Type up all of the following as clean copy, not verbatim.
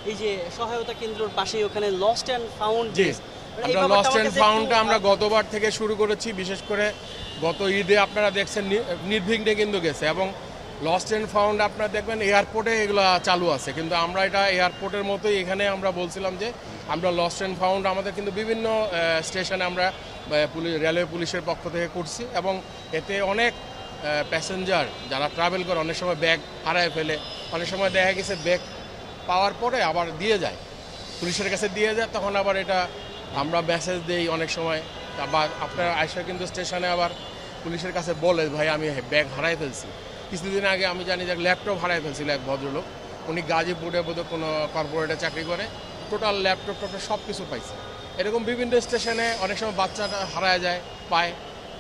এই যে সহায়তা কেন্দ্রের পাশেই ওখানে লস্ট অ্যান্ড ফাউন্ড জি, আমরা লস্ট অ্যান্ড ফাউন্ডটা আমরা গতবার থেকে শুরু করেছি। বিশেষ করে গত ঈদে আপনারা দেখছেন নির্বিঘ্নে কিন্তু গেছে, এবং লস্ট অ্যান্ড ফাউন্ড আপনারা দেখবেন এয়ারপোর্টে এগুলো চালু আছে, কিন্তু আমরা এটা এয়ারপোর্টের মতোই এখানে আমরা বলছিলাম যে আমরা লস্ট অ্যান্ড ফাউন্ড আমাদের কিন্তু বিভিন্ন স্টেশনে আমরা রেলওয়ে পুলিশের পক্ষ থেকে করছি, এবং এতে অনেক প্যাসেঞ্জার যারা ট্রাভেল করে অনেক সময় ব্যাগ হারায় ফেলে, অনেক সময় দেখা গেছে ব্যাগ পাওয়ার পরে আবার দিয়ে যায়, পুলিশের কাছে দিয়ে যায়, তখন আবার এটা আমরা মেসেজ দিই অনেক সময়। আবার আপনার আয়সা কিন্তু স্টেশনে আবার পুলিশের কাছে বলে ভাই আমি ব্যাগ হারাই ফেলছি। কিছুদিন আগে আমি জানি যে ল্যাপটপ হারাই ফেলছিল এক ভদ্রলোক, উনি গাজীপুরে বোধহয় কোনো কর্পোরেটে চাকরি করে, টোটাল ল্যাপটপ সব কিছু পাইছে। এরকম বিভিন্ন স্টেশনে অনেক সময় বাচ্চাটা হারায় যায়, পায়,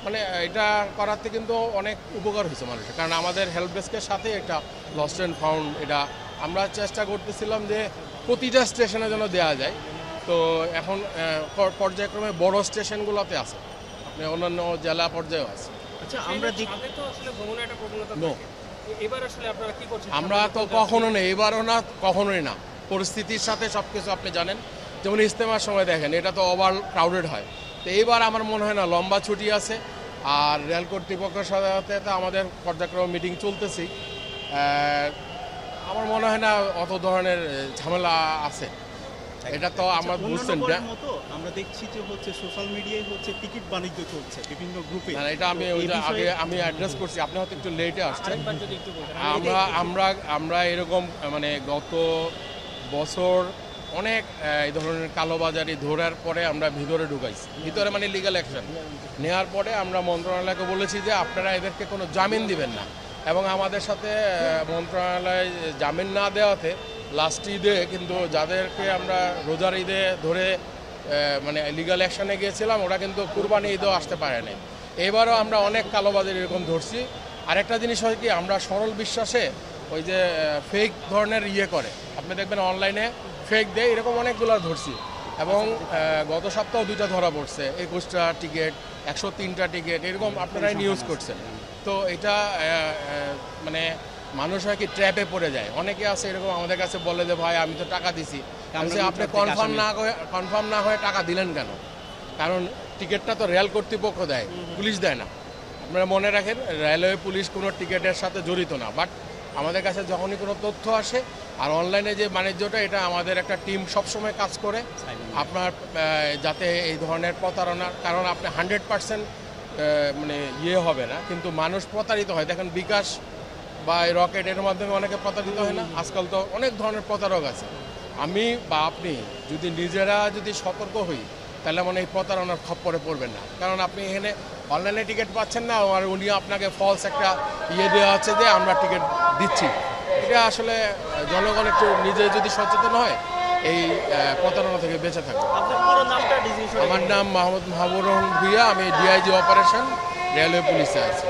মানে এটা করাতে কিন্তু অনেক উপকার হয়েছে মানুষের, কারণ আমাদের হেল্প ডেস্কের সাথে একটা লস্ট অ্যান্ড ফাউন্ড এটা আমরা চেষ্টা করতেছিলাম যে প্রতিটা স্টেশনে যেন দেওয়া যায়। তো এখন পর্যায়ক্রমে বড় স্টেশনগুলোতে আছে, আপনি অন্যান্য জেলা পর্যায়েও আছে। আচ্ছা আমরা আগে তো আসলে ভ্রমণের একটা প্রবণতা No. থাকে। এবার আসলে আপনারা কি করছেন? আমরা তো কখনো নেই, এবারও না, কখনোই না। পরিস্থিতির সাথে সব কিছু আপনি জানেন, যেমন ইজতেমার সময় দেখেন এটা তো ওভার ক্রাউডেড হয়, তো এইবার আমার মনে হয় না, লম্বা ছুটি আছে, আর রেল কর্তৃপক্ষের সাথে তো আমাদের পর্যায়ক্রমে মিটিং চলতেছি, আমার মনে হয় না অত ধরনের ঝামেলা আছে। এটা তো আমার বুঝছেন না, মতো আমরা দেখছি যে হচ্ছে সোশ্যাল মিডিয়ায় হচ্ছে টিকিট বাণিজ্য চলছে বিভিন্ন গ্রুপে। এটা আমি তো এই ওইটা আগে বিষয়ে- আমি অ্যাড্রেস করছি, আপনি হয়তো একটু লেটে আসছেন। আরেকবার যদি একটু বলতেন। আমরা আমরা আমরা এরকম মানে গত বছর অনেক এই ধরনের কালোবাজারি ধরার পরে আমরা ভিতরে ঢুকাইছি, ভিতরে মানে লিগ্যাল অ্যাকশন নেওয়ার পরে আমরা মন্ত্রণালয়কে বলেছি যে আপনারা এদেরকে কোনো জামিন দিবেন না, এবং আমাদের সাথে মন্ত্রণালয় জামিন না দেওয়াতে লাস্ট ঈদে কিন্তু যাদেরকে আমরা রোজার ঈদে ধরে মানে লিগ্যাল অ্যাকশনে গিয়েছিলাম, ওরা কিন্তু কুরবানি ঈদেও আসতে পারে নাই। এবারও আমরা অনেক কালোবাজারি এরকম ধরছি। আরেকটা জিনিস হয় কি, আমরা সরল বিশ্বাসে ওই যে ফেক ধরনের করে, আপনি দেখবেন অনলাইনে ফেক দেয়, এরকম অনেকগুলো ধরছি, এবং গত সপ্তাহ 2টা ধরা পড়ছে, 21টা টিকিট, 103টা টিকিট, এরকম আপনারাই নিউজ করছেন। তো এটা মানে মানুষ হয় কি ট্র্যাপে পড়ে যায়, অনেকে আছে এরকম আমাদের কাছে বলে যে ভাই আমি তো টাকা দিছি, আপনি কনফার্ম না হয়ে টাকা দিলেন কেন? কারণ টিকিটটা তো রেল কর্তৃপক্ষ দেয়, পুলিশ দেয় না। আপনারা মনে রাখেন, রেলওয়ে পুলিশ কোনো টিকিটের সাথে জড়িত না, বাট আমাদের কাছে যখনই কোনো তথ্য আসে, আর অনলাইনে যে বাণিজ্যটা, এটা আমাদের একটা টিম সবসময় কাজ করে আপনার যাতে এই ধরনের প্রতারণার, কারণ আপনি 100% মানে হবে না, কিন্তু মানুষ প্রতারিত হয়। দেখেন বিকাশ বা এই রকেটের মাধ্যমে অনেকে প্রতারিত হয় না, আজকাল তো অনেক ধরনের প্রতারক আছে। আমি বা আপনি যদি নিজেরা যদি সতর্ক হই, তাহলে মানে এই প্রতারণার খপ্পরে পড়বেন না, কারণ আপনি এখানে অনলাইনে টিকিট পাচ্ছেন না, আর উনি আপনাকে ফলস একটা দেওয়া হচ্ছে যে আমরা টিকিট দিচ্ছি। এটা আসলে জনগণ একটু নিজে যদি সচেতন হয়, এই প্রতারণা থেকে বেঁচে থাকবে। আপনার পুরো নামটা ডিজিটাল। আমার নাম মোহাম্মদ মাহবুবুর রহমান ভুইয়া, আমি ডিআইজি অপারেশন রেলওয়ে পুলিশে আছি।